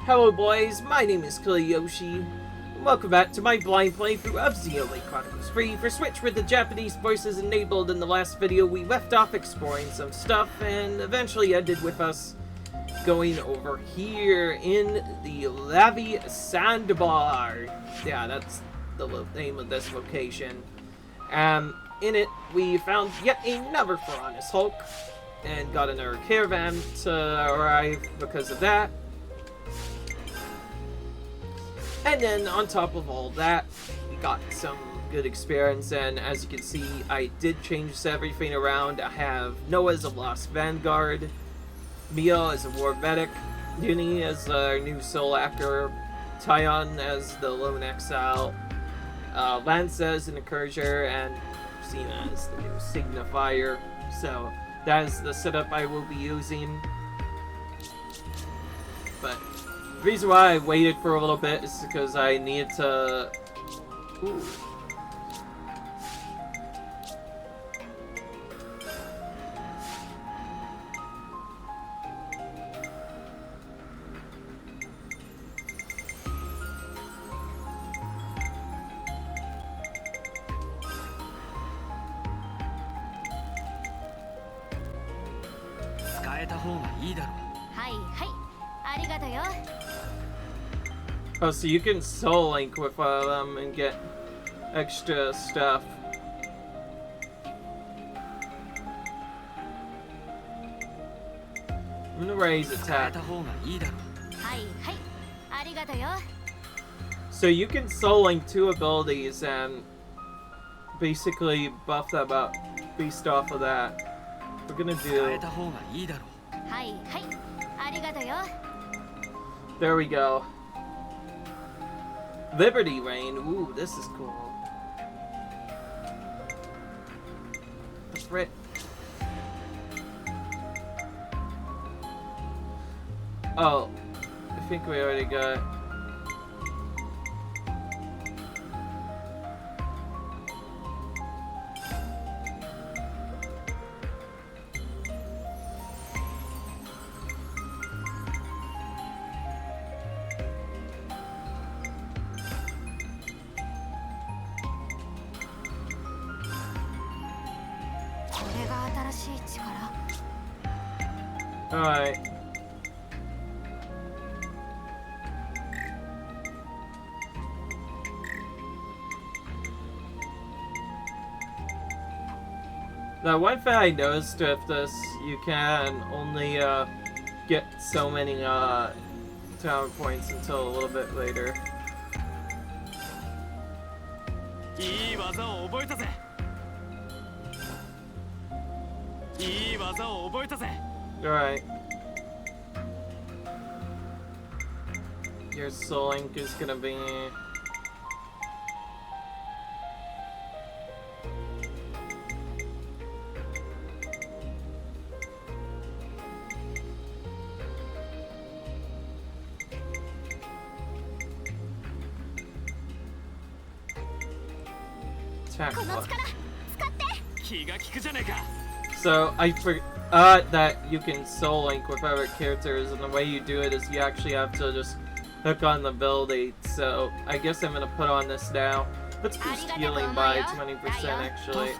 Hello boys, my name is Kiyoshi. Welcome back to my blind playthrough of Xenoblade Chronicles 3 for Switch with the Japanese voices enabled. In the last video we left off exploring some stuff and eventually ended with us going over here in the Lavi Sandbar. Yeah, that's the name of this location. In it we found yet another Piranha's Hulk and got another caravan to arrive because of that. And then on top of all that, we got some good experience, and as you can see, I did change everything around. I have Noah as a Lost Vanguard, Mia as a War Medic, Uni as our new Soul Actor, Tyon as the Lone Exile, Lance as an Encourager, and Cena as the new Signifier. So that is the setup I will be using. But the reason why I waited for a little bit is because I needed to... Ooh. Oh, so you can soul link with them and get extra stuff. I'm gonna raise attack. So you can soul link two abilities and basically buff them up based off of that. We're gonna do... There we go. Liberty Rain. Ooh, this is cool. Frick. Oh, I think we already got... Alright. Now, one thing I noticed with this, you can only get so many talent points until a little bit later. Alright. Your soul link is gonna be... Attack block. So I forgot that you can soul link with other characters, and the way you do it is you actually have to just hook on the ability. So I guess I'm gonna put on this now. Let's boost healing by 20% actually.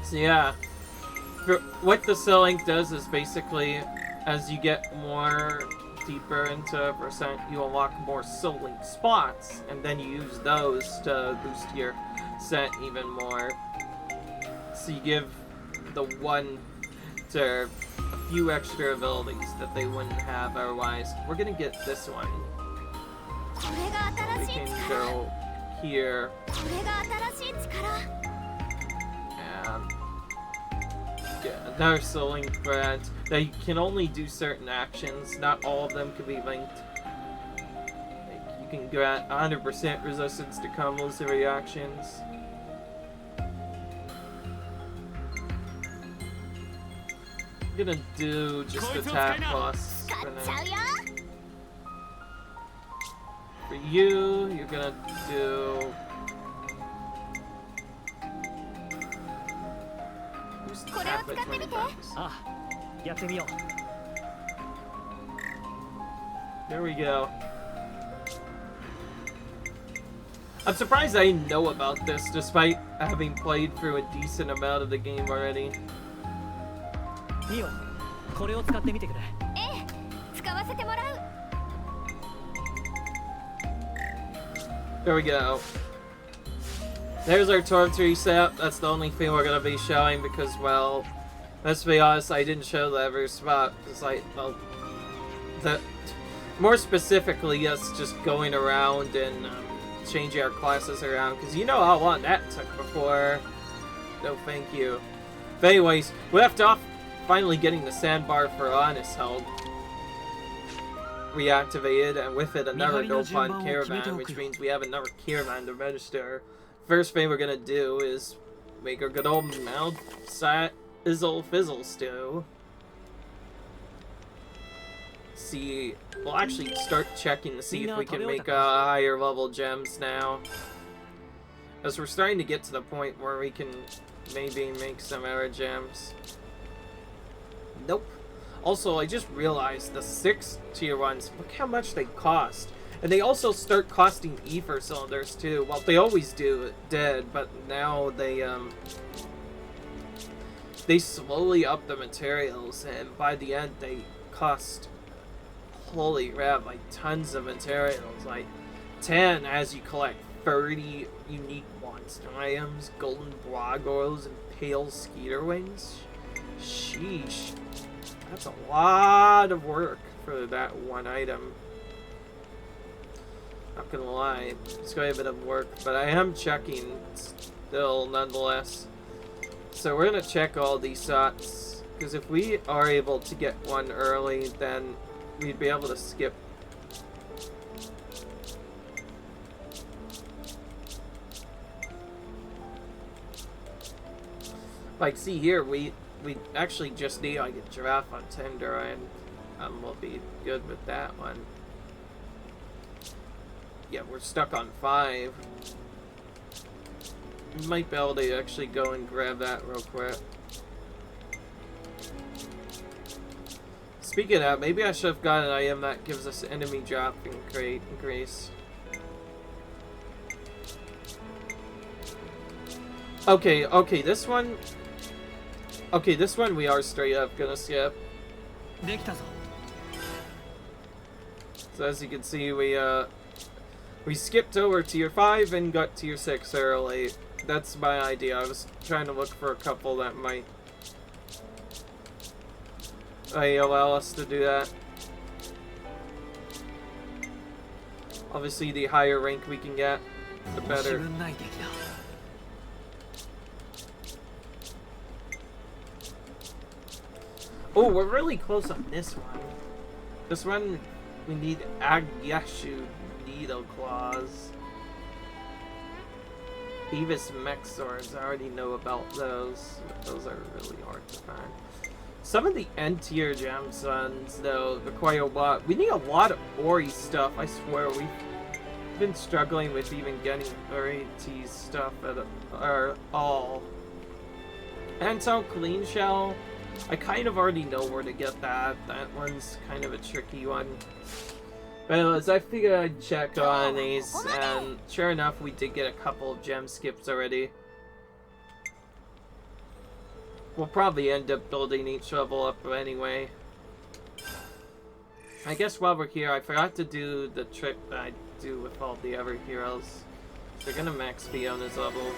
So yeah, what the soul link does is basically, as you get more deeper into percent, you unlock more soul link spots, and then you use those to boost your set even more. So you give the one to a few extra abilities that they wouldn't have otherwise. We're gonna get this one. We can go here and get another soul link grant. Now you can only do certain actions, not all of them can be linked. Like, you can grant 100% resistance to combos and reactions. I'm gonna do just attack plus for now. For you, you're gonna do... Boost attack by 20 times. やってみよう。There we go. I'm surprised I didn't know about this, despite having played through a decent amount of the game already. Mio, これを使ってみてくれ。使わせてもらう。There we go. There's our torch reset. That's the only thing we're gonna be showing because, well, let's be honest, I didn't show the every spot because well, more specifically, yes, just going around and changing our classes around because you know how long that took before. No, thank you. But anyways, we left off finally getting the Sandbar for Honest Held reactivated, and with it another Gopan caravan, which means we have another caravan to register. First thing we're gonna do is make our good old Mount Sizzle Fizzle stew. See, we'll actually start checking to see if we can make higher level gems now, as we're starting to get to the point where we can maybe make some other gems. Nope. Also, I just realized the 6 tier ones, look how much they cost. And they also start costing ether cylinders too. Well, they always did, but now they slowly up the materials, and by the end they cost, holy crap, like tons of materials. Like 10 as you collect 30 unique monster items, golden blog oils, and pale skeeter wings. Sheesh. That's a lot of work for that one item. Not gonna lie, it's quite a bit of work, but I am checking still nonetheless. So we're gonna check all these slots, because if we are able to get one early, then we'd be able to skip. Like, see here, we actually just need like a giraffe on Tinder, and we'll be good with that one. Yeah, we're stuck on 5. We might be able to actually go and grab that real quick. Speaking of that, maybe I should have got an item that gives us enemy drop increase. Okay, this one. Okay, this one we are straight up gonna skip. So as you can see, we skipped over tier 5 and got tier 6 early. That's my idea. I was trying to look for a couple that might allow us to do that. Obviously, the higher rank we can get, the better. Oh, we're really close on this one. This one, we need Agyashu Needle Claws. Beavis Mech Swords, I already know about those. Those are really hard to find. Some of the N-tier gemstones, though, require a lot. We need a lot of Ori stuff, I swear. We've been struggling with even getting Ori stuff at all. And so, Clean Shell, I kind of already know where to get that. That one's kind of a tricky one. But anyways, I figured I'd check on these, and sure enough, we did get a couple of gem skips already. We'll probably end up building each level up anyway. I guess while we're here, I forgot to do the trick that I do with all the other heroes. They're gonna max speed on this level.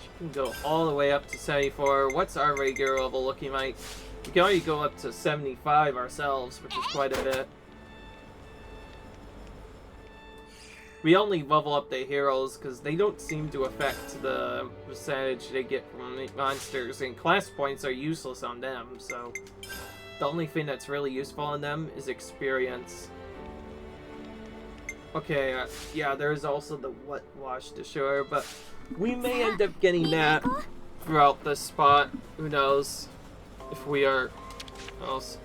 She can go all the way up to 74. What's our regular level looking like? We can already go up to 75 ourselves, which is quite a bit. We only level up the heroes because they don't seem to affect the percentage they get from the monsters, and class points are useless on them, so the only thing that's really useful on them is experience. Okay, yeah, there's also the Wet Wash to Shore, but we may end up getting that throughout this spot. Who knows if we are else.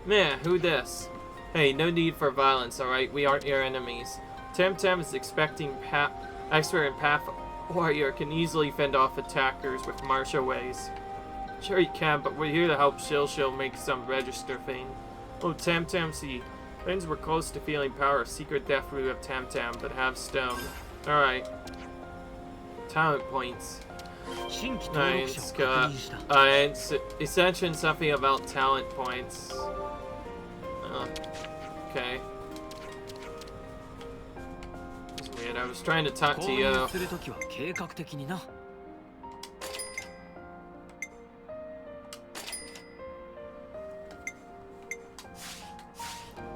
Man, who this? Hey, no need for violence, alright? We aren't your enemies. Temtem is expecting expert in Path Warrior can easily fend off attackers with martial ways. Sure he can, but we're here to help Shil make some register thing. Oh, Temtem, see, Things were close to feeling power of secret death root of Tam Tam, but have stone. Alright. Talent points. Nice. It's mentioned something about talent points. Okay. That's weird. I was trying to talk to you.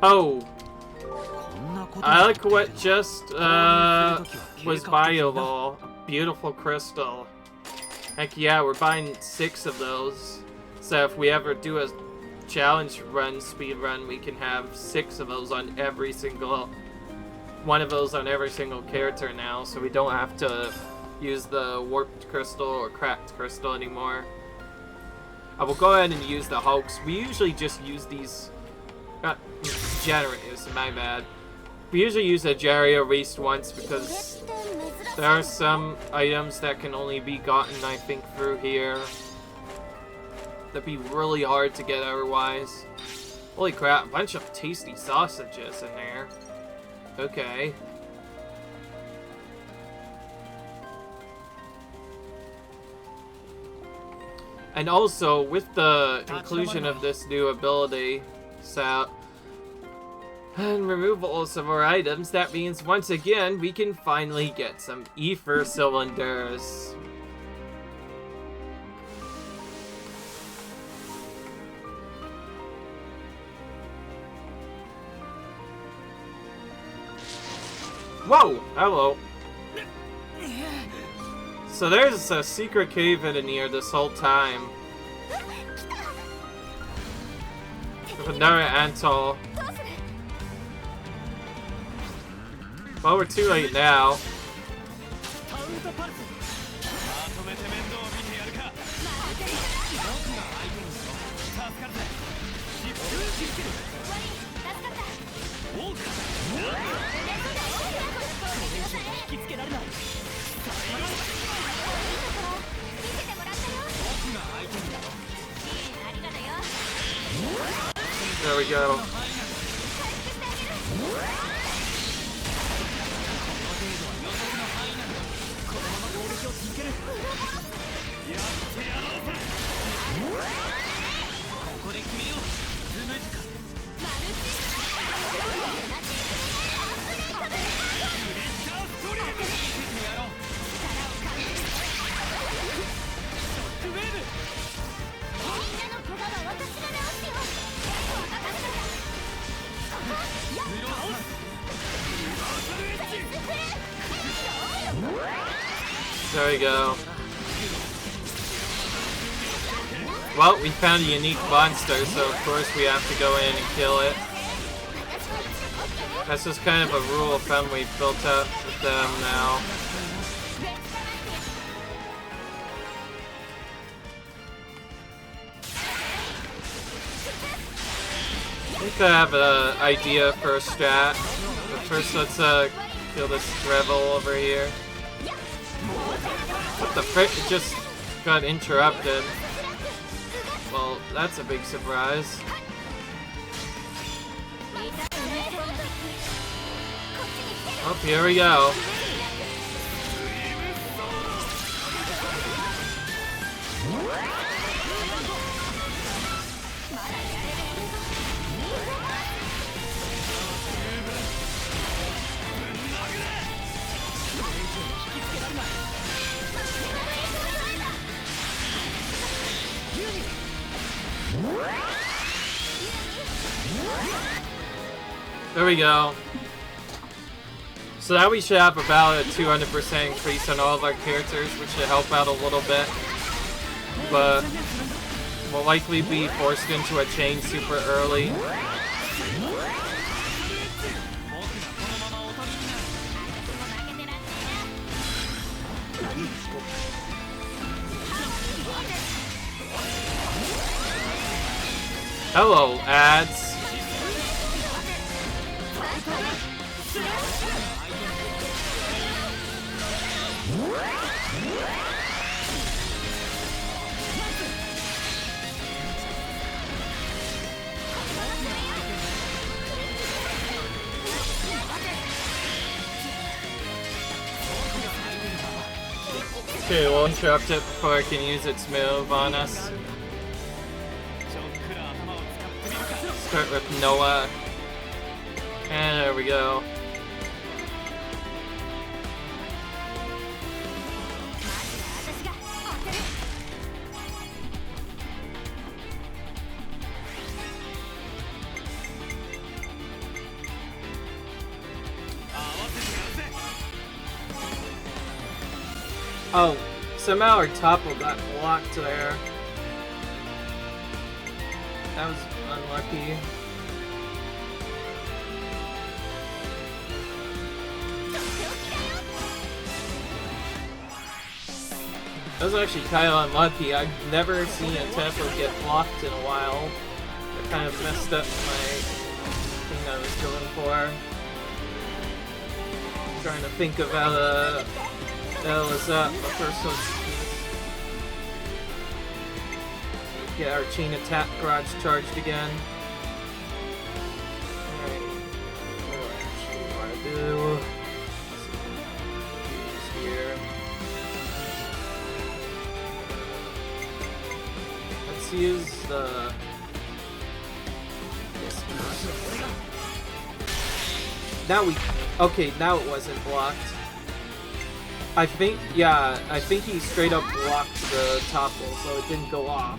Oh. I like what just was buyable. Beautiful crystal. Heck yeah, we're buying 6 of those. So if we ever do a challenge run, speed run, we can have 6 of those on every single... one of those on every single character now, so we don't have to use the warped crystal or cracked crystal anymore. I will go ahead and use the Hulks. We usually just use these... generators, my bad. We usually use a Gyrio at least once because there are some items that can only be gotten, I think, through here. That'd be really hard to get otherwise. Holy crap, a bunch of tasty sausages in there. Okay. And also, with the inclusion of this new ability set and removal of some more items, that means once again we can finally get some ether cylinders. Whoa! Hello. So there's a secret cave in here this whole time. With another Antal. Well, we're too late now. There we go. There we go. Well, we found a unique monster, so of course we have to go in and kill it. That's just kind of a rule of thumb we've built up with them now. I think I have an idea for a strat. But first let's kill this Revel over here. What the frick? It just got interrupted. Well, that's a big surprise. Oh, here we go. There we go. So now we should have about a 200% increase on all of our characters, which should help out a little bit. But we'll likely be forced into a chain super early. Hello, ads. Okay, we'll interrupt it before it can use its move on us. Start with Noah. And there we go. Oh, somehow our topple got blocked there. That was unlucky. That was actually kind of unlucky. I've never seen a tempo get blocked in a while. It kind of messed up my thing I was going for. Trying to think of how the hell is up, but first let's get our chain attack garage charged again. Alright, what do I actually want to do? Let's see. Here. Let's use the... Now we... Okay, now it wasn't blocked. I think he straight up blocked the topple, so it didn't go off.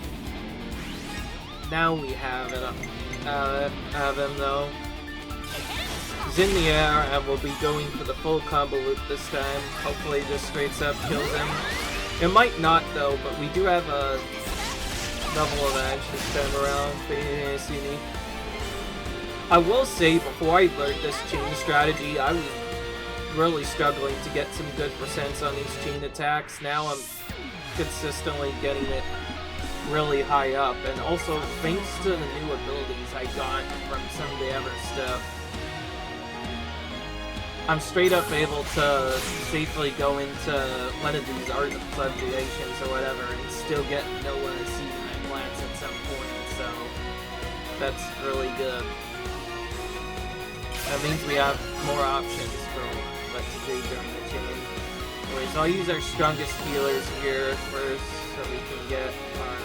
Now we have it up. Have him though. He's in the air, and we'll be going for the full combo loop this time. Hopefully, it just straight up kills him. It might not though, but we do have a level of edge this time around. Pretty unique. I will say, before I learned this chain strategy, I was really struggling to get some good percents on these chain attacks. Now I'm consistently getting it really high up, and also thanks to the new abilities I got from some of the other stuff, I'm straight up able to safely go into one of these art subdivisions or whatever and still get Noah to see my plants at some point, so that's really good. That means we have more options for what to do during the chain. Anyways, I'll use our strongest healers here first so we can get our...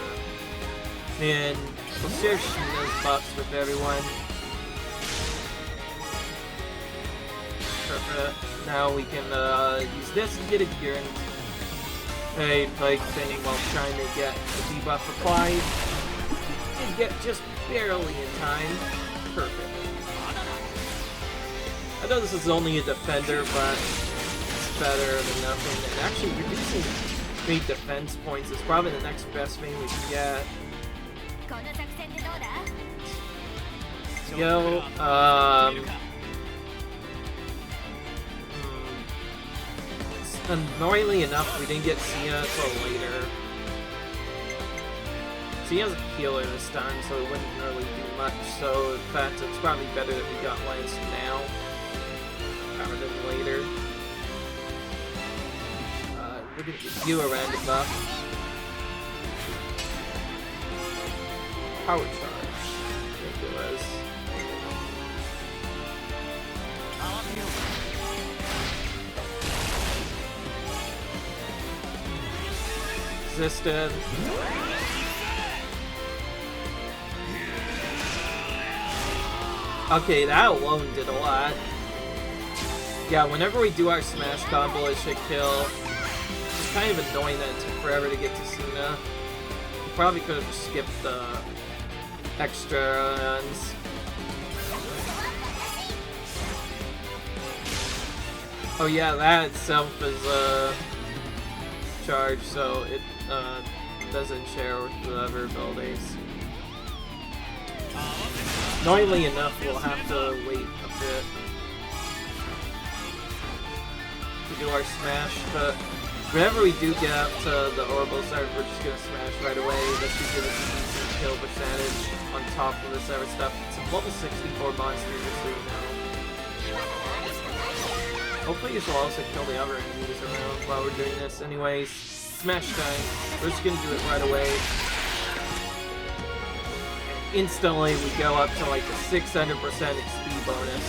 And we'll share Sheena's buffs with everyone. Perfect. Now we can use this to get a Like thing while trying to get the debuff applied. Did get just barely in time. Perfect. I know this is only a defender, but it's better than nothing. And actually, reducing 3 defense points is probably the next best thing we can get. Yo, annoyingly enough, we didn't get Sia until later. Sia's a healer this time, so it wouldn't really do much. So, in fact, it's probably better that we got Lance now rather than later. We're gonna give you a random buff. Power charge, I think it was. Resisted. Okay, that alone did a lot. Yeah, whenever we do our smash combo, it should kill. It's kind of annoying that it took forever to get to Cena. We probably could have skipped the extra runs. Oh yeah, that itself is a charge, so it doesn't share with the other abilities. Annoyingly enough, we'll have to wait a bit to do our smash, but whenever we do get up to the orbital side, we're just gonna smash right away. That should give us a decent kill percentage on top of this other stuff. It's a level 64 monster, just so you know. Hopefully this will also kill the other enemies around while we're doing this. Anyways, smash time. We're just gonna do it right away. Instantly we go up to like a 600% XP bonus.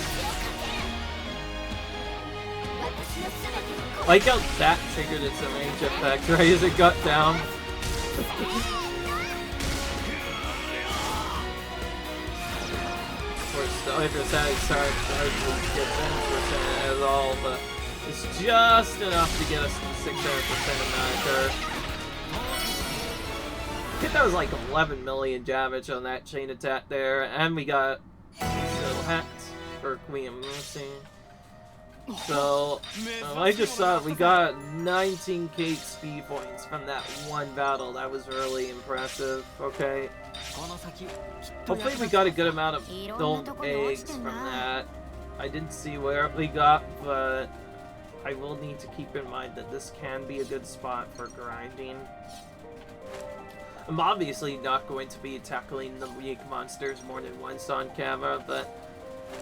Like how that triggered its range effect right as it got down. Of course, the other side starts to get 10% at all, but it's just enough to get us to 600% of Matter. I think that was like 11 million damage on that chain attack there, and we got little hats for Queen of Mercy. So, I just saw we got 19k XP points from that one battle. That was really impressive. Okay. Hopefully we got a good amount of gold eggs from that. I didn't see where we got, but I will need to keep in mind that this can be a good spot for grinding. I'm obviously not going to be tackling the weak monsters more than once on camera, but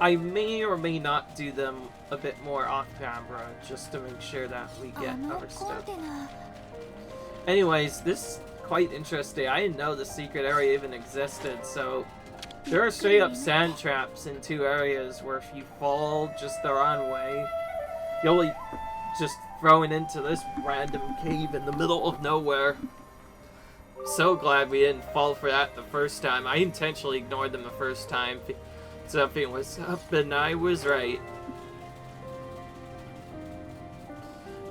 I may or may not do them a bit more off camera just to make sure that we get our stuff. Anyways, this is quite interesting. I didn't know the secret area even existed, so there are straight up sand traps in 2 areas where if you fall just the wrong way, you'll be just thrown into this random cave in the middle of nowhere. So glad we didn't fall for that the first time. I intentionally ignored them the first time. Something was up and I was right.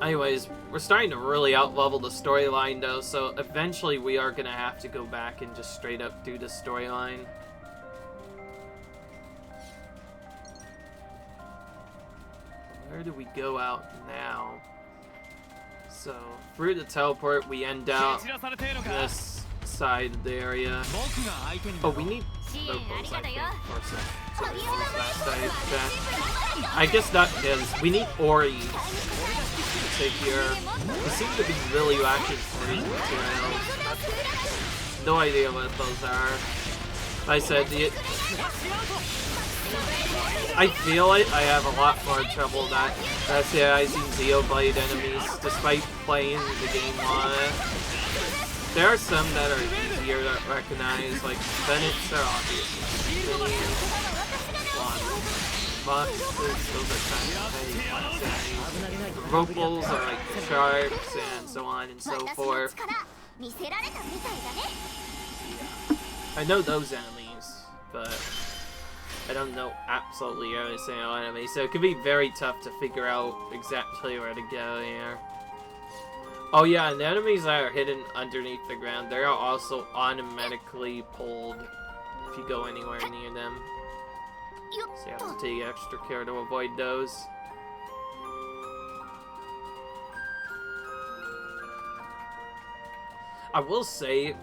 Anyways, we're starting to really outlevel the storyline though, so eventually we are gonna have to go back and just straight up do the storyline. Where do we go out now? So, through the teleport we end out this side of the area. Oh, we need locals, I think, or so this is that side. I guess not because we need Ori to take here. We seem to be really lacking for these materials. No idea what those are. I said I feel like I have a lot more trouble not recognizing Xenoblade enemies despite playing the game on it. There are some that are easier to recognize, like Bennett's are obviously monsters, those are kind of enemies. The Ropals are like the sharks and so on and so forth. I know those enemies, but I don't know absolutely every single enemy, so it can be very tough to figure out exactly where to go here. Oh yeah, and the enemies that are hidden underneath the ground, they are also automatically pulled if you go anywhere near them. So you have to take extra care to avoid those. I will say,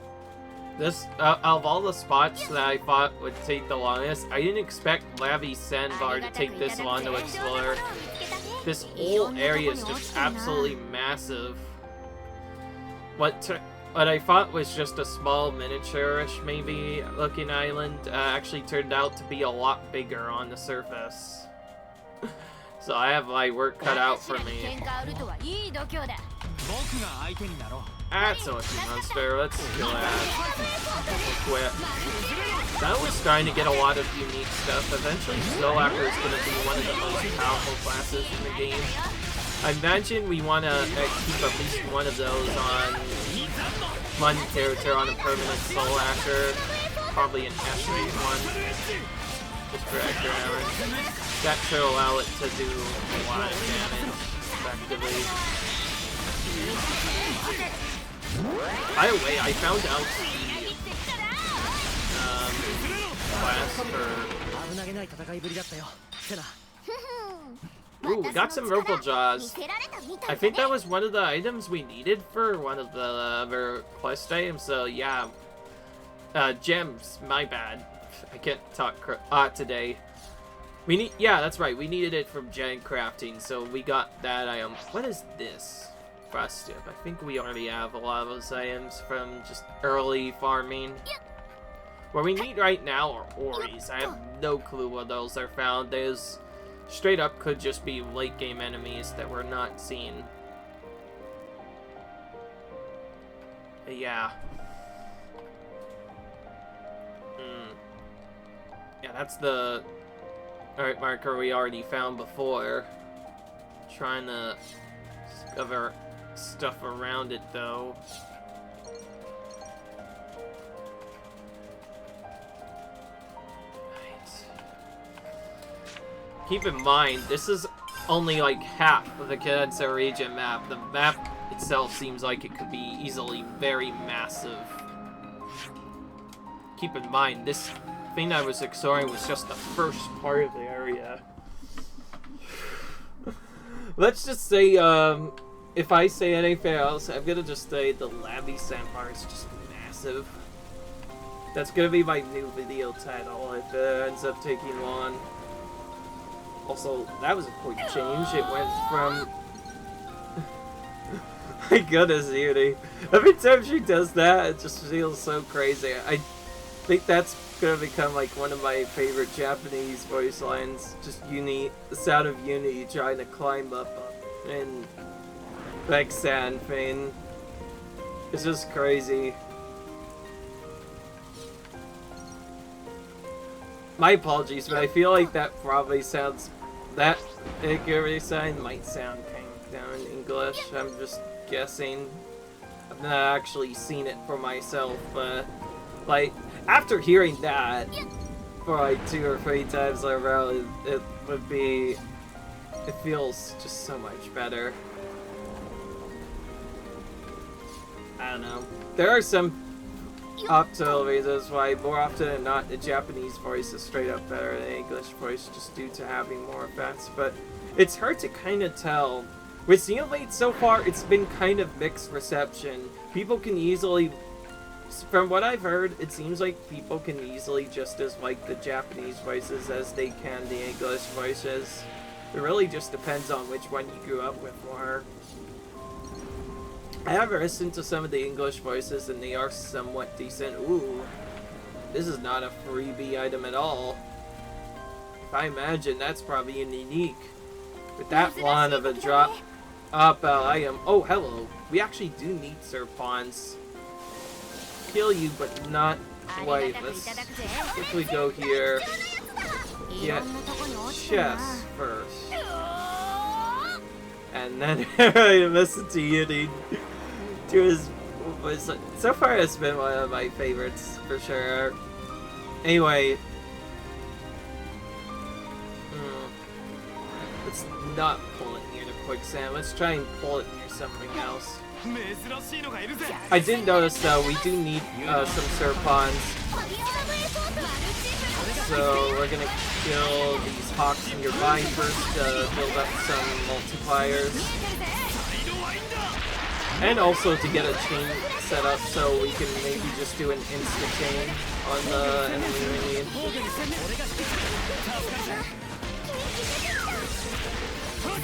this of all the spots that I thought would take the longest, I didn't expect Lavi Sandbar to take this long to explore. This whole area is just absolutely massive. What I thought was just a small miniature-ish maybe looking island actually turned out to be a lot bigger on the surface. So I have my work cut out for me. That's a lucky monster. Let's kill that. We'll quit. That was starting to get a lot of unique stuff. Eventually, Zodiac is going to be one of the most powerful classes in the game. I imagine we want to keep at least one of those on one character on a permanent soul actor. Probably an S-rate one. Just for extra damage. That should allow it to do a lot of damage effectively. By the way, I found out the class for... Ooh, we got some Ropal Jaws. I think that was one of the items we needed for one of the other quest items, so yeah. Gems, my bad. I can't talk today. We need, yeah, that's right, we needed it from gem crafting, so we got that item. What is this? Frost tip. I think we already have a lot of those items from just early farming. What we need right now are Oris. I have no clue where those are found. Those straight up could just be late game enemies that we're not seeing. But yeah. Yeah, that's the art marker we already found before. Trying to discover stuff around it, though. Keep in mind, this is only like half of the Kadensa region map. The map itself seems like it could be easily very massive. Keep in mind, this thing I was exploring was just the first part of the area. Let's just say, if I say anything else, I'm gonna just say the Lavi Sandbar is just massive. That's gonna be my new video title if it ends up taking long. Also, that was a quick change. It went from... My goodness, Uni. Every time she does that, it just feels so crazy. I think that's gonna become like one of my favorite Japanese voice lines. Just Uni, the sound of Uni trying to climb up in like sand thing. It's just crazy. My apologies, but I feel like that probably sounds... That Ikari sign might sound kind of down in English. I'm just guessing. I've not actually seen it for myself, but... Like, after hearing that for like 2 or 3 times in a row, it would be... It feels just so much better. I don't know. There are some optional reasons why more often than not the Japanese voice is straight up better than the English voice just due to having more effects, but it's hard to kind of tell. With Xenoblade so far, it's been kind of mixed reception. People can easily, from what I've heard, it seems like people can easily just as like the Japanese voices as they can the English voices. It really just depends on which one you grew up with more. I have listened to some of the English voices and they are somewhat decent. Ooh, this is not a freebie item at all. If I imagine, that's probably unique. With that one of a drop up item. Oh, hello. We actually do need Sir Pawns. Kill you, but not quite. Let's quickly go here. Get chest first. And then listen to Yudi do his... So far it's been one of my favorites, for sure. Anyway. Let's not pull it near the quicksand. Let's try and pull it near something else. I did notice, though, we do need some Serpons. So we're gonna kill these hawks nearby first to build up some multipliers. And also to get a chain set up so we can maybe just do an insta-chain on the enemy we need.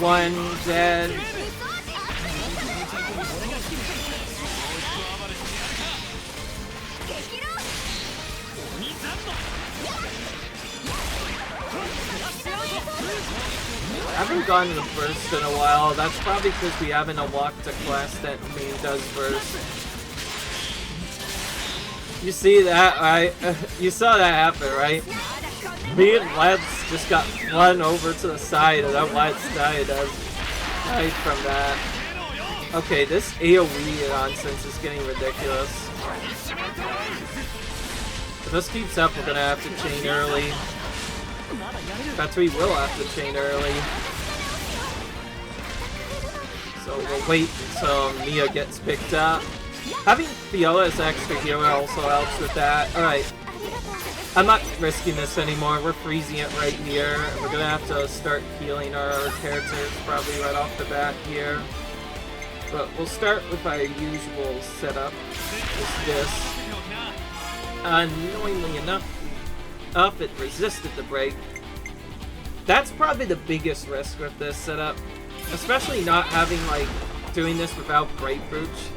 One dead. I haven't gone to the burst in a while. That's probably because we haven't unlocked a class that main does burst. You see that, right? You saw that happen, right? Me and Lance just got flung over to the side and then Lance died from that. Okay, this AoE nonsense is getting ridiculous. If this keeps up, we're gonna have to chain early. In fact, we will have to chain early. So we'll wait until Mia gets picked up. Having Fiona as extra hero also helps with that. Alright. I'm not risking this anymore. We're freezing it right here. We're gonna have to start healing our characters probably right off the bat here. But we'll start with our usual setup. Just this. Annoyingly enough, it resisted the break. That's probably the biggest risk with this setup. Especially not having, like, doing this without break boots.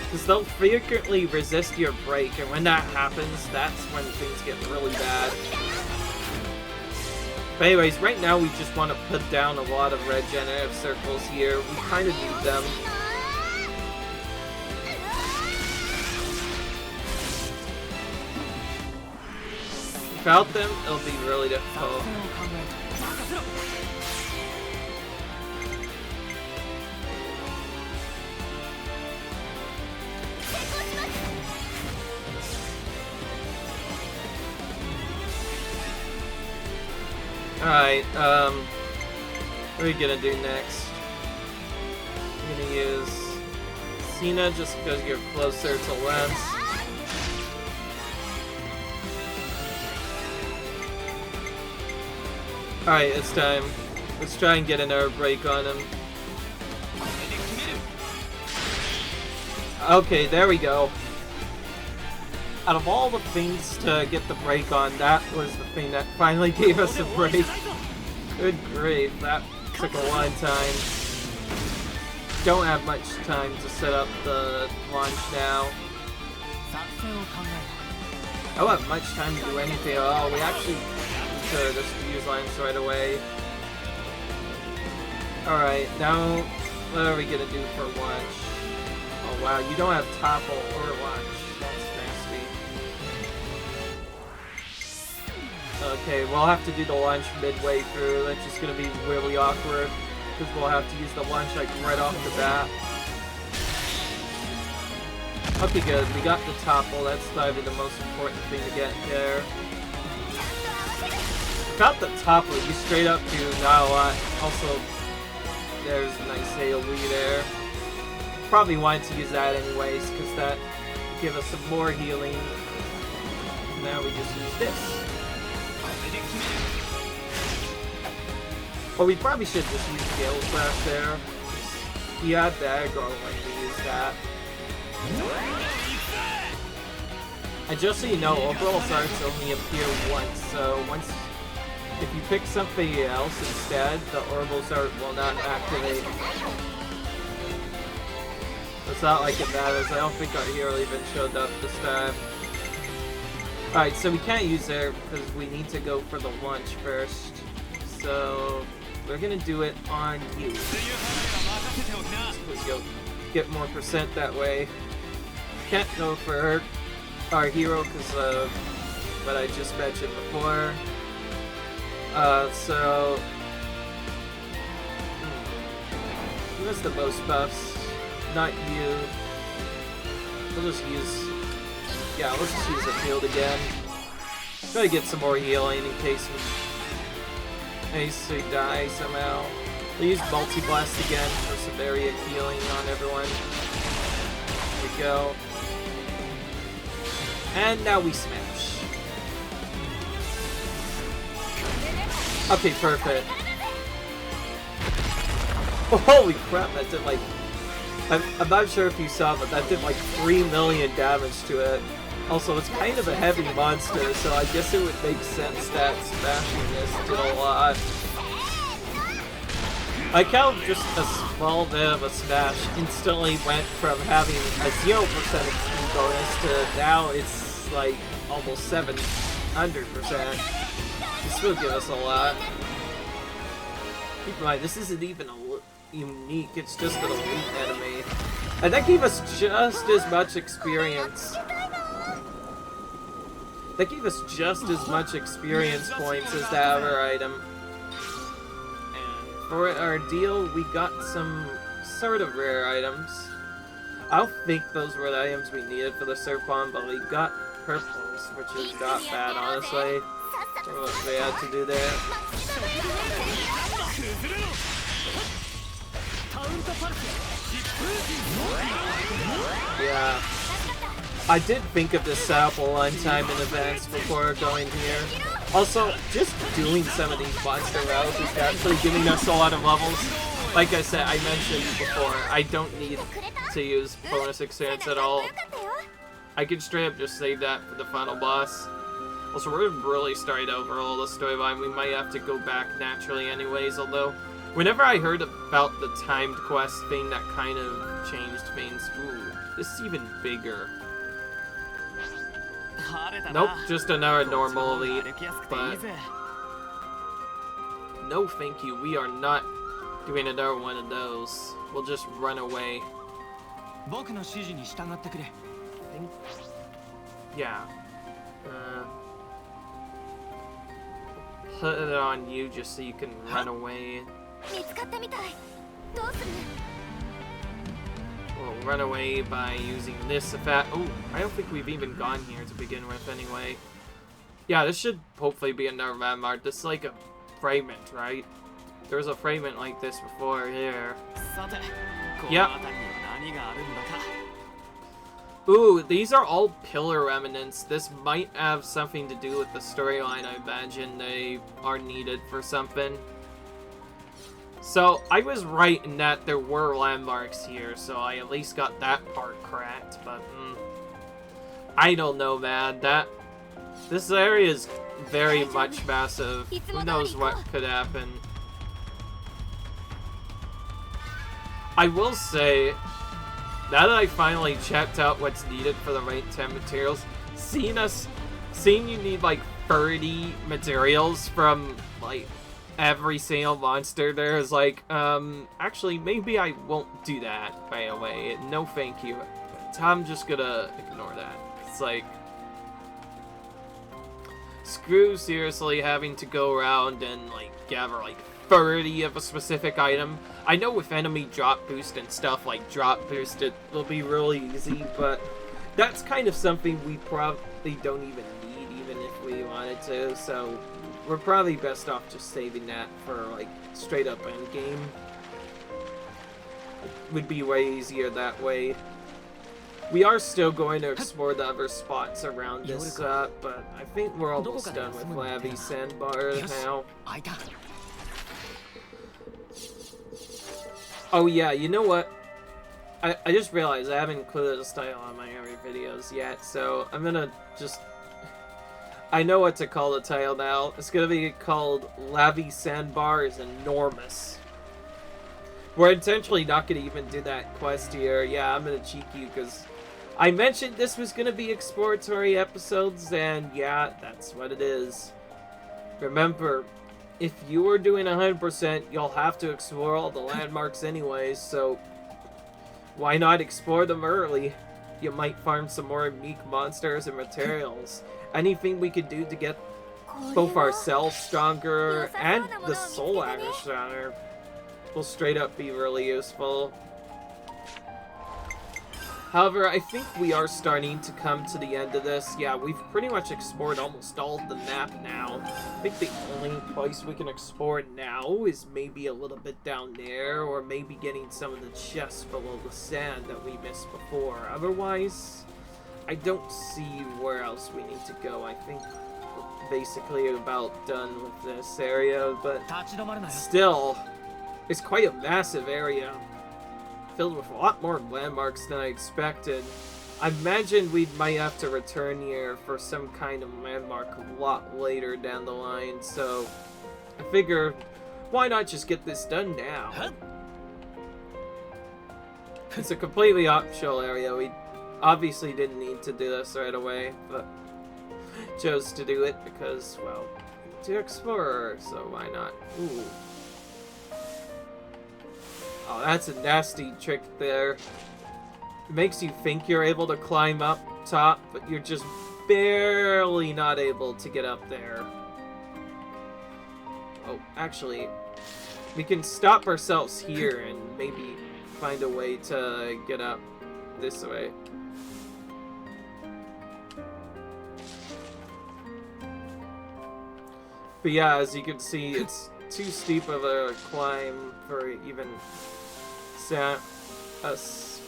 Because they'll frequently resist your break, and when that happens, that's when things get really bad. But anyways, right now we just want to put down a lot of regenerative circles here. We kind of need them. Without them, it'll be really difficult. Alright, what are we gonna do next? I'm gonna use Cena just because you're closer to Lance. Alright, it's time. Let's try and get another break on him. Okay, there we go. Out of all the things to get the break on, that was the thing that finally gave us a break. Good grief, that took a long time. Don't have much time to set up the launch now. I don't have much time to do anything at all. We actually need to just use lines right away. Alright, now what are we gonna do for launch? Oh wow, you don't have topple or launch. That's nasty. Okay, we'll have to do the launch midway through. That's just gonna be really awkward. Because we'll have to use the launch like right off the bat. Okay, good. We got the topple. That's probably the most important thing to get there. Got the topple. You straight up do not a lot. Also, there's a nice AoE there. Probably wanted to use that anyways, because that give us some more healing. Now we just use this. Well, we probably should just use Gale Crash there. He had the aggro when we used that. And just so you know, overall arts only appear once, so if you pick something else instead, the Orbital Art will not activate. It's not like it matters. I don't think our hero even showed up this time. Alright, so we can't use there because we need to go for the launch first. So we're gonna do it on you. Let's go get more percent that way. Can't go for our hero because of what I just mentioned before. Who has the most buffs? Not you. We'll just use... Yeah, let's just use the field again. Try to get some more healing in case we die somehow. We'll use Multi-Blast again for some area healing on everyone. There we go. And now we smash. Okay, perfect. Oh, holy crap, that did like... I'm not sure if you saw, but that did like 3 million damage to it. Also, it's kind of a heavy monster, so I guess it would make sense that smashing this did a lot. Like how just a small bit of a smash instantly went from having a 0% XP bonus to now it's like almost 700%. This will give us a lot. Keep in mind, this isn't even unique, it's just an elite enemy. And that gave us just as much experience. That gave us just as much experience points as that other item. And for our deal, we got some sort of rare items. I don't think those were the items we needed for the Serpon, but we got purples, which is not bad, honestly. Don't know what we had to do there. Yeah. I did think of this setup a long time in advance before going here. Also, just doing some of these monster routes is actually giving us a lot of levels. Like I said, I mentioned before, I don't need to use bonus experience at all. I could straight up just save that for the final boss. Also, we're really starting to overhaul the storyline. We might have to go back naturally anyways, although whenever I heard about the timed quest thing, that kind of changed things. Ooh, this is even bigger. Nope, just another normal elite, but no thank you, we are not doing another one of those. We'll just run away. Yeah. Put it on you just so you can run away. We'll run away by using this effect. Oh, I don't think we've even gone here to begin with anyway. Yeah, this should hopefully be another landmark. This is like a fragment, right? There was a fragment like this before here. さて、こ Yep. の辺りには何があるんだか。 Ooh, these are all pillar remnants. This might have something to do with the storyline. I imagine they are needed for something. So, I was right in that there were landmarks here, so I at least got that part correct, but, I don't know, man. This area is very much massive. Who knows what could happen. I will say, now that I finally checked out what's needed for the right 10 materials, seeing you need like 30 materials from like every single monster there is like, actually maybe I won't do that right away. No thank you. I'm just gonna ignore that. It's like, screw seriously having to go around and like gather like 30 of a specific item. I know with enemy drop boost and stuff like drop boost it will be really easy, but that's kind of something we probably don't even need even if we wanted to, so we're probably best off just saving that for like straight up end game. It would be way easier that way. We are still going to explore the other spots around this, but I think we're almost done with Lavi Sandbar now. Oh yeah, you know what? I just realized I haven't included a style on my other videos yet, so I'm gonna just... I know what to call the title now. It's gonna be called Lavi Sandbar is Enormous. We're intentionally not gonna even do that quest here. Yeah, I'm gonna cheat you because I mentioned this was gonna be exploratory episodes, and yeah, that's what it is. Remember, if you were doing 100%, you'll have to explore all the landmarks anyways, so why not explore them early? You might farm some more unique monsters and materials. Anything we could do to get both ourselves stronger and the soul ladder stronger will straight up be really useful. However, I think we are starting to come to the end of this. Yeah, we've pretty much explored almost all of the map now. I think the only place we can explore now is maybe a little bit down there, or maybe getting some of the chests below the sand that we missed before. Otherwise, I don't see where else we need to go. I think we're basically about done with this area, but still, it's quite a massive area, filled with a lot more landmarks than I expected. I imagine we might have to return here for some kind of landmark a lot later down the line, so I figure, why not just get this done now? It's a completely optional area. We obviously didn't need to do this right away, but chose to do it because, well, to explore, so why not? Ooh. Oh, that's a nasty trick there. It makes you think you're able to climb up top, but you're just barely not able to get up there. Oh, actually, we can stop ourselves here and maybe find a way to get up this way. But yeah, as you can see, it's too steep of a climb for even us,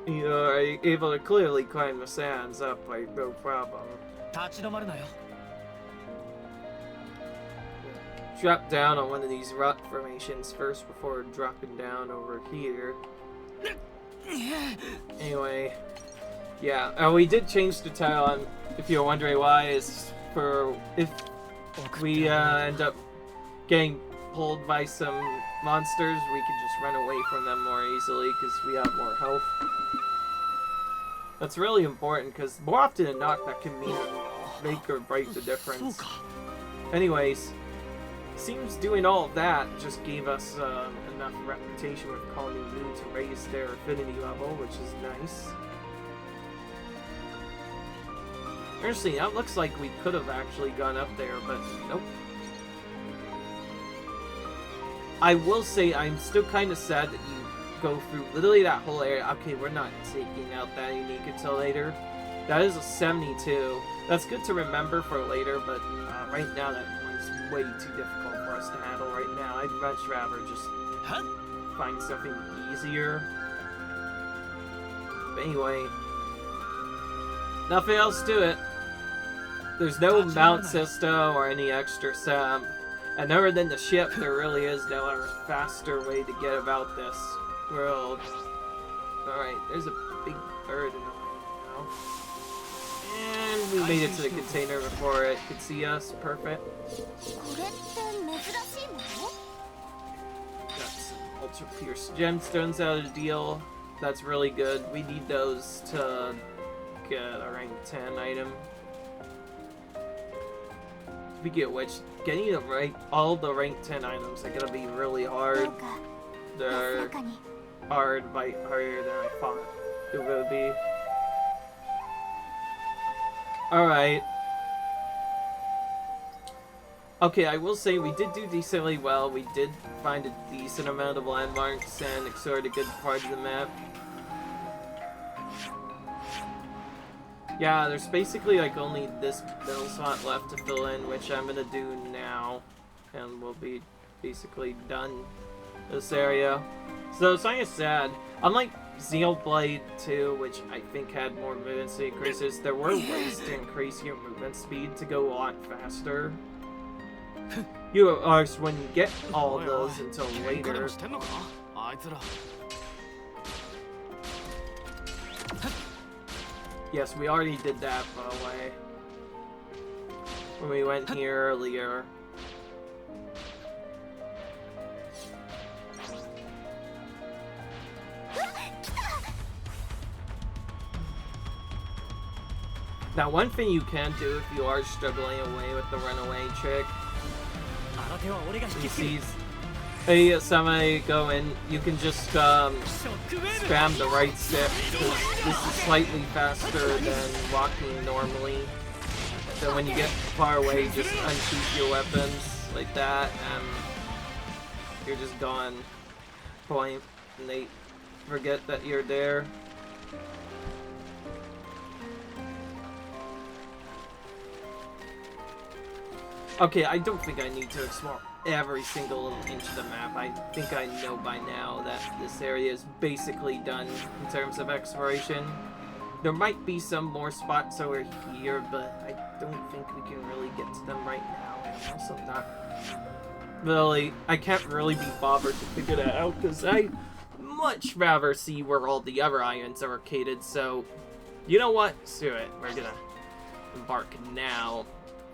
you know, are able to clearly climb the sands up like no problem. Drop down on one of these rock formations first before dropping down over here. Anyway, yeah, we did change the title on, if you're wondering why, is for if we end up getting pulled by some monsters, we can just run away from them more easily because we have more health. That's really important because more often than not that can mean make or break the difference. Anyways, seems doing all of that just gave us enough reputation with Colony Blue to raise their affinity level, which is nice. Honestly, that looks like we could have actually gone up there, but nope. I will say I'm still kind of sad that you go through literally that whole area. Okay, we're not taking out that unique until later. That is a 72. That's good to remember for later, but right now that one's way too difficult for for us to handle right now. I'd much rather just find something easier. But anyway, nothing else to it. There's no mount system or any extra setup. And other than the ship, there really is no other faster way to get about this world. Alright, there's a big bird in the way now. And we made it to the container before it could see us. Perfect. Got some ultra pierced gemstones out of the deal. That's really good. We need those to get a rank 10 item. Speaking of which, getting all the rank 10 items are gonna be really hard. They're harder than I thought it would be. Alright. Okay, I will say we did do decently well. We did find a decent amount of landmarks and explored a good part of the map. Yeah, there's basically like only this middle slot left to fill in, which I'm gonna do now. And we'll be basically done this area. So it's kind of sad. Unlike Xenoblade 2, which I think had more movement speed increases, there were ways to increase your movement speed to go a lot faster. You, of course, wouldn't get all of those until later. Yes, we already did that, by the way. When we went here earlier. Now, one thing you can do if you are struggling away with the runaway trick, you see somebody go in, you can just spam the right stick, because this is slightly faster than walking normally. So when you get far away, just unsheath your weapons like that, and you're just gone. Point, and they forget that you're there. Okay, I don't think I need to explore every single little inch of the map. I think I know by now that this area is basically done in terms of exploration. There might be some more spots over here, but I don't think we can really get to them right now. I'm also not really... I can't really be bothered to figure that out, because I much rather see where all the other islands are located, so... You know what? Screw it. We're gonna embark now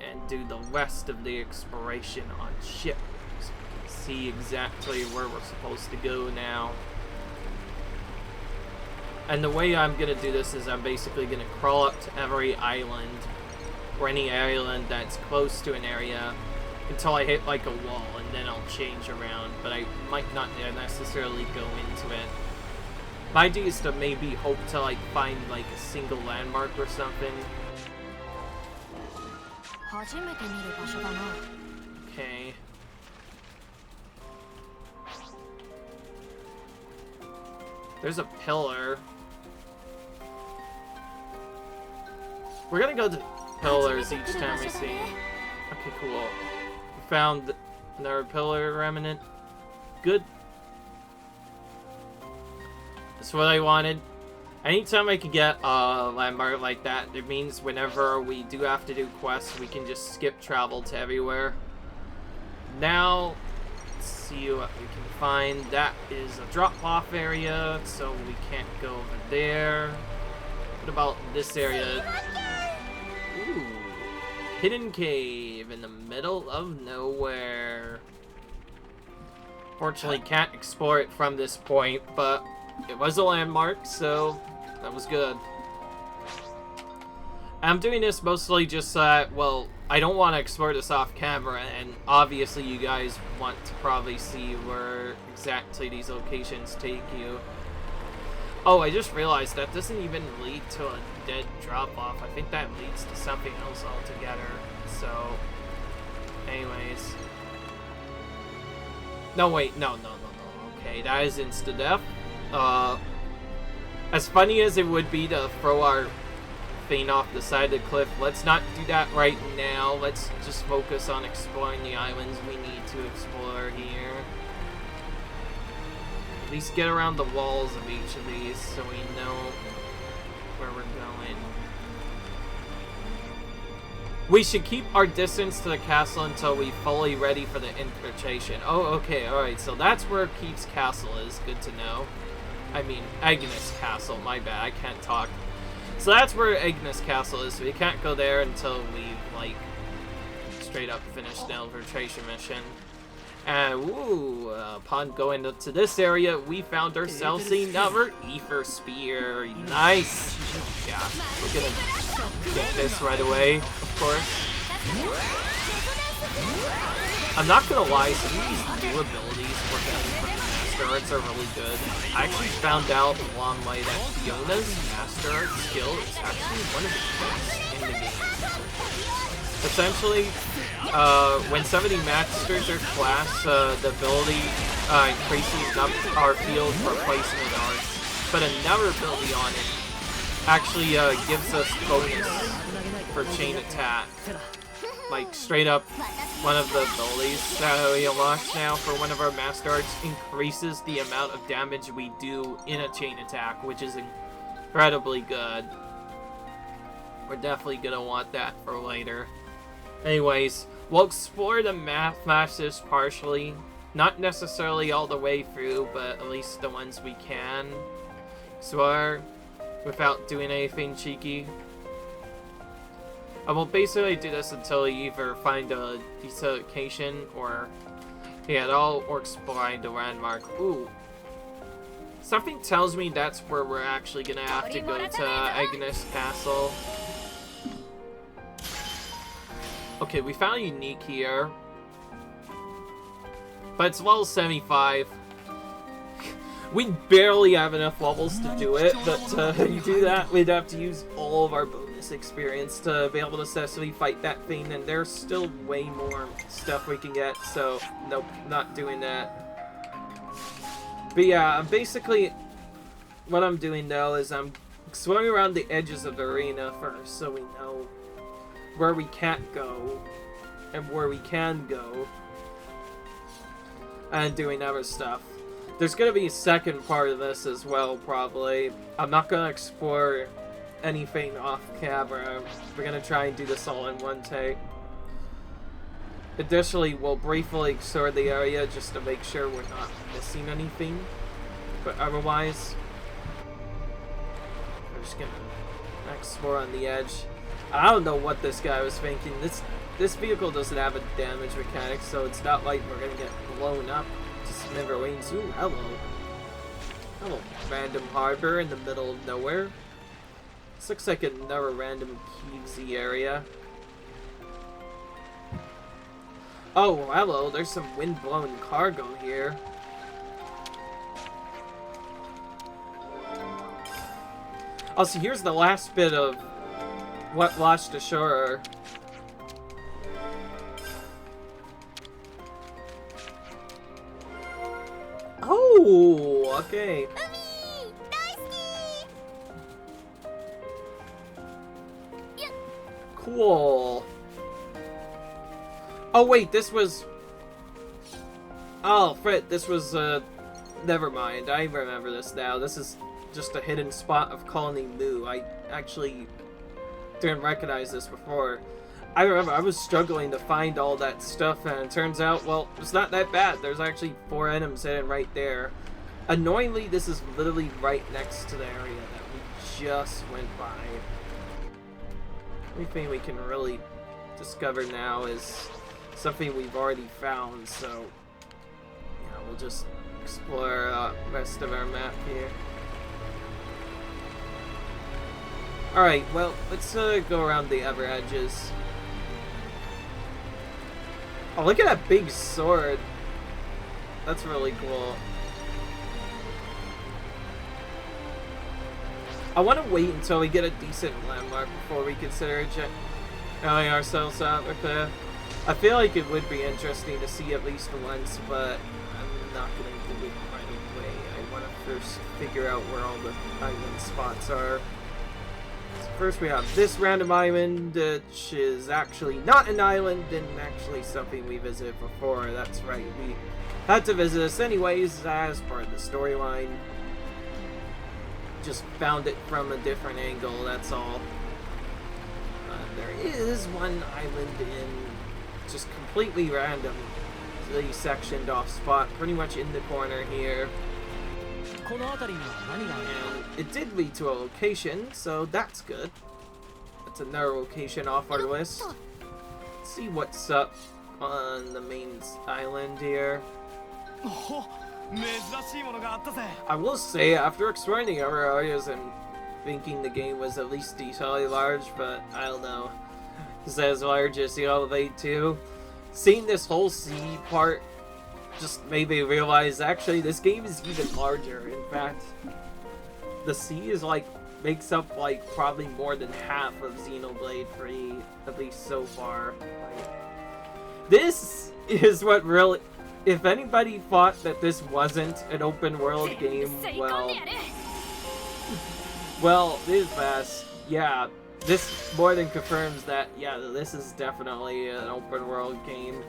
and do the rest of the exploration on ship. So we can see exactly where we're supposed to go now. And the way I'm gonna do this is I'm basically gonna crawl up to every island, or any island that's close to an area, until I hit like a wall, and then I'll change around, but I might not necessarily go into it. My idea is to maybe hope to like find like a single landmark or something. Okay. There's a pillar. We're gonna go to pillars each time we see. Okay, cool. We found another pillar remnant. Good. That's what I wanted. Anytime I can get a landmark like that, it means whenever we do have to do quests, we can just skip travel to everywhere. Now, let's see what we can find. That is a drop-off area, so we can't go over there. What about this area? Ooh, hidden cave in the middle of nowhere. Fortunately, can't explore it from this point, but it was a landmark, so that was good. I'm doing this mostly just so that, well, I don't want to explore this off camera, and obviously you guys want to probably see where exactly these locations take you. Oh, I just realized that doesn't even lead to a dead drop-off. I think that leads to something else altogether. So, anyways. No, wait, no. Okay, that is insta-death. As funny as it would be to throw our thing off the side of the cliff. Let's not do that right now. Let's just focus on exploring the islands we need to explore here. At least get around the walls of each of these so we know where we're going. We should keep our distance to the castle until we're fully ready for the infiltration. Oh, okay, alright, so that's where Keith's castle is. Good to know. I mean, Agnes Castle, my bad, I can't talk. So that's where Agnes Castle is, so we can't go there until we, like, straight up finish the infiltration mission. And, upon going to this area, we found ourselves another Ether Spear. Nice! Yeah, we're gonna get this right away, of course. I'm not gonna lie, some of these new abilities we're getting from the Master Arts are really good. I actually found out along my way that Fiona's Master Art skill is actually one of the best in the game. Essentially, when somebody masters their class, the ability increases our field for placement arts, but another ability on it actually gives us bonus for chain attack. Like, straight up, one of the abilities that we unlock now for one of our master arts increases the amount of damage we do in a chain attack, which is incredibly good. We're definitely gonna want that for later. Anyways, we'll explore the masters partially. Not necessarily all the way through, but at least the ones we can explore without doing anything cheeky. I will basically do this until we either find a location or at all, or exploring the landmark. Ooh. Something tells me that's where we're actually gonna have to go to Agnes Castle. Okay, we found a unique here. But it's level 75. We barely have enough levels to do it, but to do that, we'd have to use all of our bonus experience to be able to successfully fight that thing, and there's still way more stuff we can get, so nope, not doing that. But yeah, basically, what I'm doing now is I'm swimming around the edges of the arena first, so we know where we can't go and where we can go, and doing other stuff. There's gonna be a second part of this as well, probably. I'm not gonna explore anything off camera. We're gonna try and do this all in one take. Additionally, we'll briefly explore the area just to make sure we're not missing anything. But otherwise, we're just gonna explore on the edge. I don't know what this guy was thinking. This vehicle doesn't have a damage mechanic, so it's not like we're gonna get blown up to smithereens. Ooh, hello. Hello, random harbor in the middle of nowhere. This looks like another random Keegsy area. Oh, hello, there's some wind-blown cargo here. Also, here's the last bit of what washed ashore. Oh, okay. Cool. Oh wait, this was... Oh, Frit, this was, never mind. I remember this now. This is just a hidden spot of Colony Moo. I actually didn't recognize this before. I remember I was struggling to find all that stuff, and it turns out, well, it's not that bad. There's actually 4 items hidden right there. Annoyingly, this is literally right next to the area that we just went by. Everything we can really discover now is something we've already found, so yeah, we'll just explore the rest of our map here. Alright, well, let's go around the other edges. Oh, look at that big sword. That's really cool. I want to wait until we get a decent landmark before we consider going ourselves out with it. I feel like it would be interesting to see at least once, but I'm not going to do it right away. I want to first figure out where all the island spots are. So first we have this random island, which is actually not an island and actually something we visited before. That's right, we had to visit this anyways as part of the storyline. Just found it from a different angle, that's all. There is one island in just completely random, sectioned off spot, pretty much in the corner here. And it did lead to a location, so that's good. That's another location off our list. Let's see what's up on the main island here. I will say, after exploring the other areas and thinking the game was at least decently large, but I don't know. It's as large as Xenoblade 2. Seeing this whole sea part just made me realize actually this game is even larger. In fact, the sea is makes up probably more than half of Xenoblade 3, at least so far. This is what really, if anybody thought that this wasn't an open world game, well, this fast, yeah, this more than confirms that, yeah, this is definitely an open world game.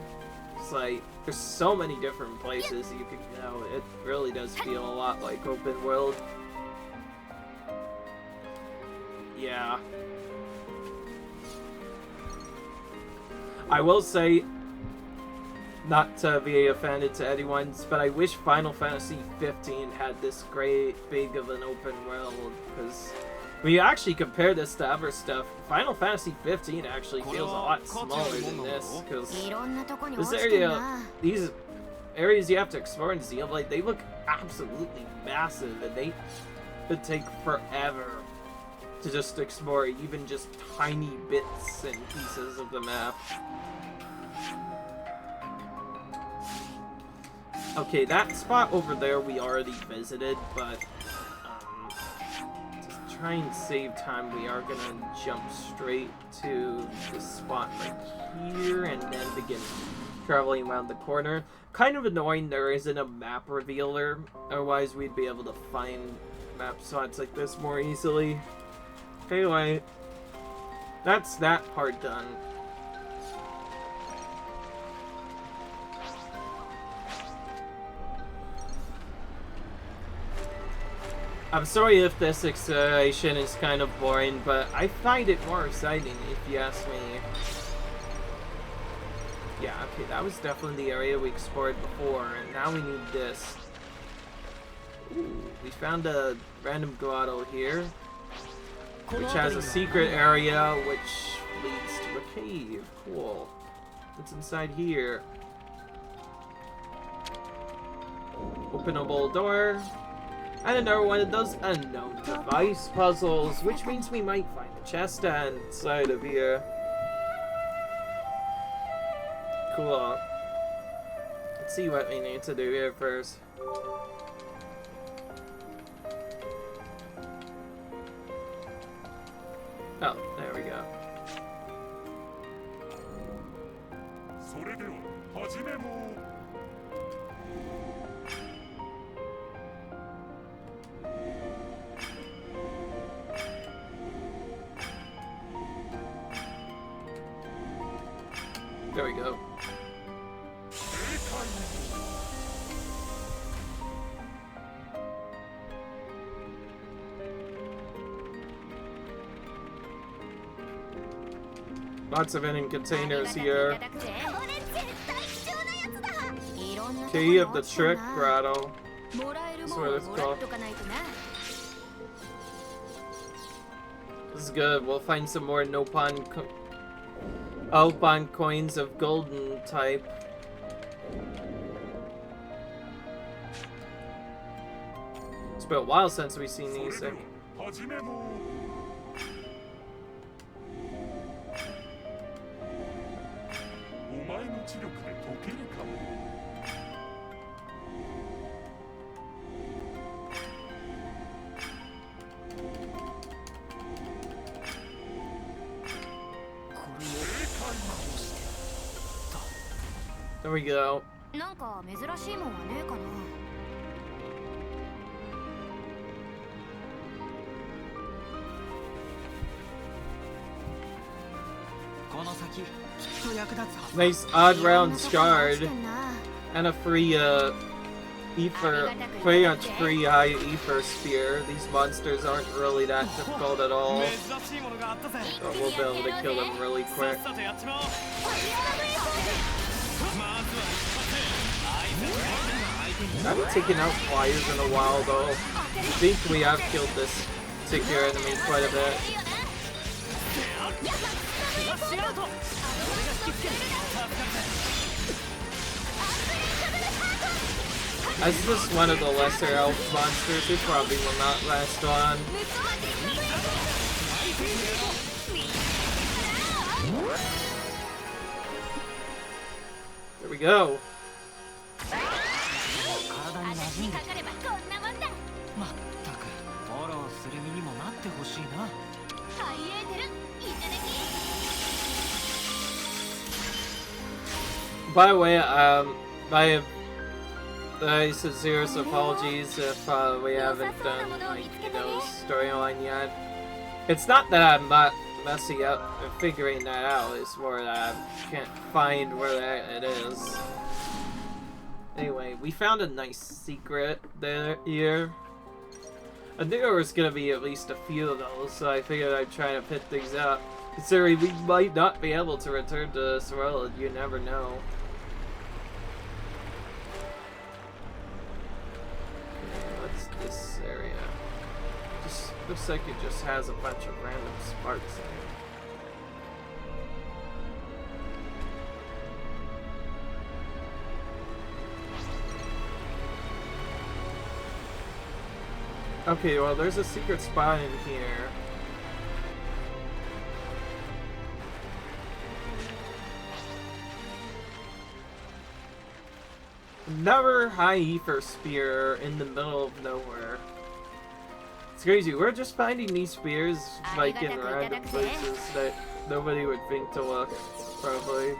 It's there's so many different places you could go. It really does feel a lot like open world. Yeah. I will say, not to be offended to anyone, but I wish Final Fantasy 15 had this great big of an open world, because when you actually compare this to other stuff, Final Fantasy 15 actually feels a lot smaller than this, because these areas you have to explore in Xenoblade, they look absolutely massive, and they could take forever to just explore even just tiny bits and pieces of the map. Okay, that spot over there we already visited, but to try and save time, we are gonna jump straight to this spot right here and then begin traveling around the corner. Kind of annoying there isn't a map revealer, otherwise we'd be able to find map spots like this more easily. Anyway, that's that part done. I'm sorry if this exploration is kind of boring, but I find it more exciting if you ask me. Yeah, okay, that was definitely the area we explored before, and now we need this. Ooh, we found a random grotto here, which has a secret area which leads to a cave. Cool. What's inside here? Openable door. And another one of those unknown device puzzles, which means we might find a chest inside of here. Cool. Let's see what we need to do here first. Oh, there we go. There we go. Lots of hidden containers here. Key of the Trick Grotto. That's what it's called. This is good. We'll find some more Nopon coins of golden type. It's been a while since we've seen these. There we go. Nice odd round shard. And a free, pretty much free high ether spear. These monsters aren't really that difficult at all. But we'll be able to kill them really quick. I haven't taken out flyers in a while though. I think we have killed this particular enemy quite a bit. As this one of the lesser elf monsters, it probably will not last on. There we go. By the way, my sincerest apologies if we haven't done, like, you know, storyline yet. It's not that I'm not messing up and figuring that out, it's more that I can't find where it is. Anyway, we found a nice secret here. I knew there was gonna be at least a few of those, so I figured I'd try to pick things up. Considering we might not be able to return to this world, you never know. What's this area? Just looks like it just has a bunch of random sparks in it. Okay, well, there's a secret spot in here. Another high ether spear in the middle of nowhere. It's crazy, we're just finding these spears, like, in random places that nobody would think to look, probably.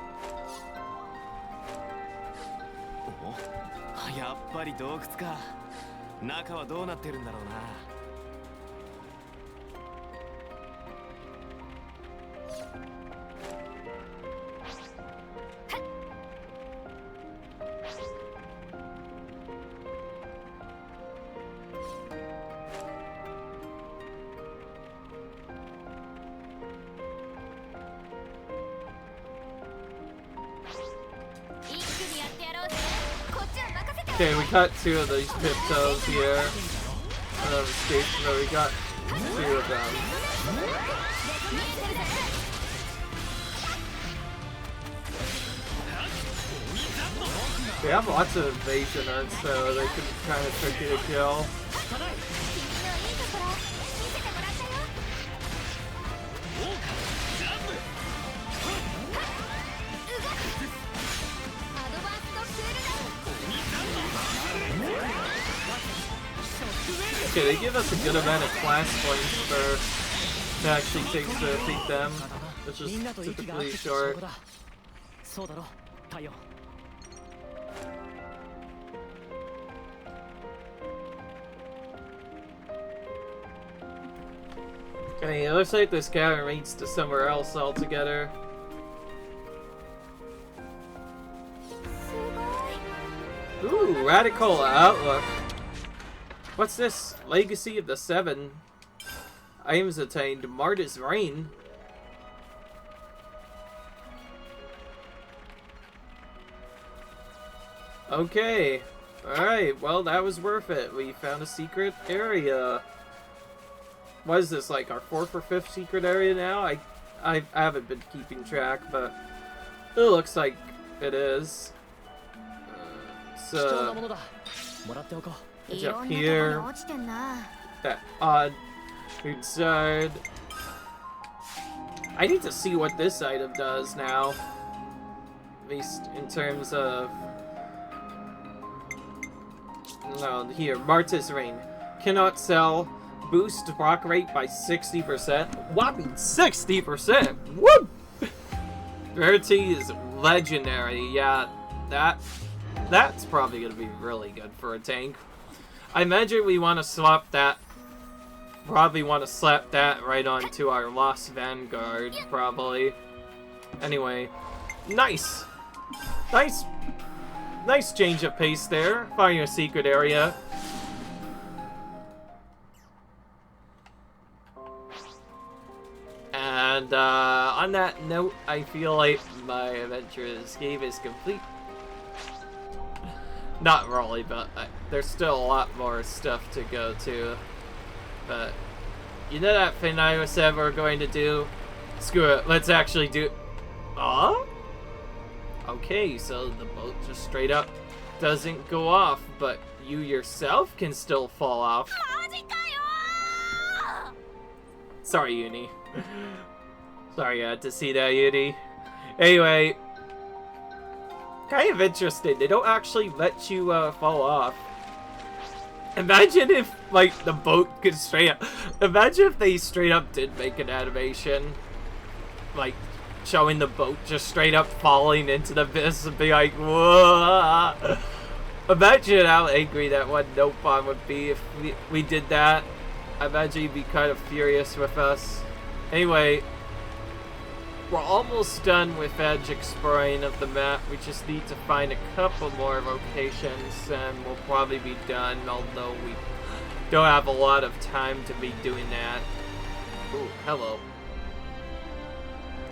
やっぱり洞窟か。中はどうなってるんだろうな。Okay, we got two of these piptoes here. So we got two of them. They have lots of evasion arts, so they can be kind of tricky to kill. Okay, they give us a good amount of class points for it actually takes to defeat them, which is typically short. Okay, it looks like this cavern leads to somewhere else altogether. Ooh, radical outlook. What's this? Legacy of the Seven. Items attained. Marty's Reign. Okay. Alright, well that was worth it. We found a secret area. What is this, like our 4th or 5th secret area now? I haven't been keeping track, but it looks like it is. It's up here. That odd food side. I need to see what this item does now. At least in terms of... No, here, Marty's Reign. Cannot sell. Boost rock rate by 60%. Whopping 60%! Woo! Rarity is legendary. Yeah, that's probably gonna be really good for a tank. I imagine we want to swap that. Probably want to slap that right onto our Lost Vanguard, probably. Anyway, nice. Nice change of pace there. Finding a secret area. And on that note, I feel like my adventurous game is complete. Not really, but there's still a lot more stuff to go to. But you know that thing I said we're going to do? Screw it, let's actually do... Okay, so the boat just straight up doesn't go off, but you yourself can still fall off. Sorry, Uni. Sorry, I had to see that, Uni. Anyway, kind of interesting. They don't actually let you fall off. Imagine if, like, the boat could straight up... Imagine if they straight up did make an animation. Like, showing the boat just straight up falling into the abyss and be like, whoa. Imagine how angry that one Nopon would be if we did that. I imagine he'd be kind of furious with us. Anyway, we're almost done with edge exploring of the map. We just need to find a couple more locations and we'll probably be done, although we don't have a lot of time to be doing that. Ooh, hello.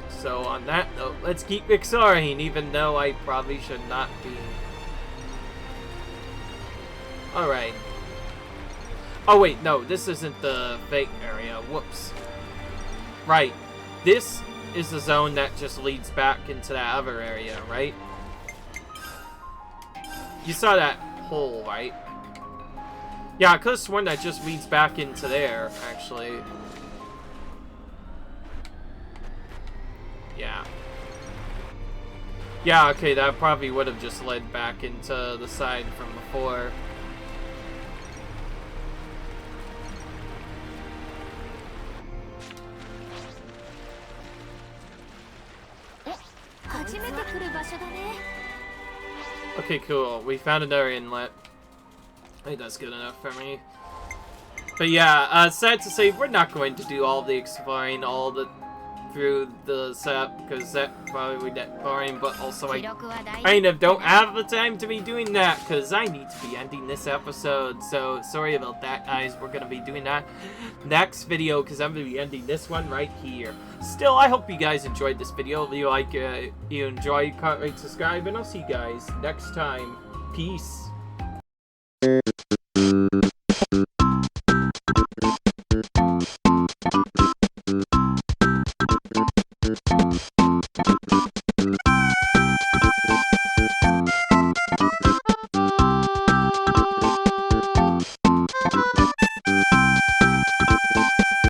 So on that note, let's keep exploring, even though I probably should not be. Alright. Oh wait, no, this isn't the fake area. Whoops. Right. This is the zone that just leads back into that other area, right? You saw that hole, right? Yeah, I could have sworn that just leads back into there, actually. Yeah. Yeah, okay, that probably would have just led back into the side from before. Okay, cool. We found another inlet. I think that's good enough for me. But yeah, sad to say, we're not going to do all the exploring through the setup, because that probably would get boring, but also I kind of don't have the time to be doing that, because I need to be ending this episode, so sorry about that, guys. We're going to be doing that next video, because I'm going to be ending this one right here. Still, I hope you guys enjoyed this video. If you like, you enjoy, comment, subscribe, and I'll see you guys next time. Peace.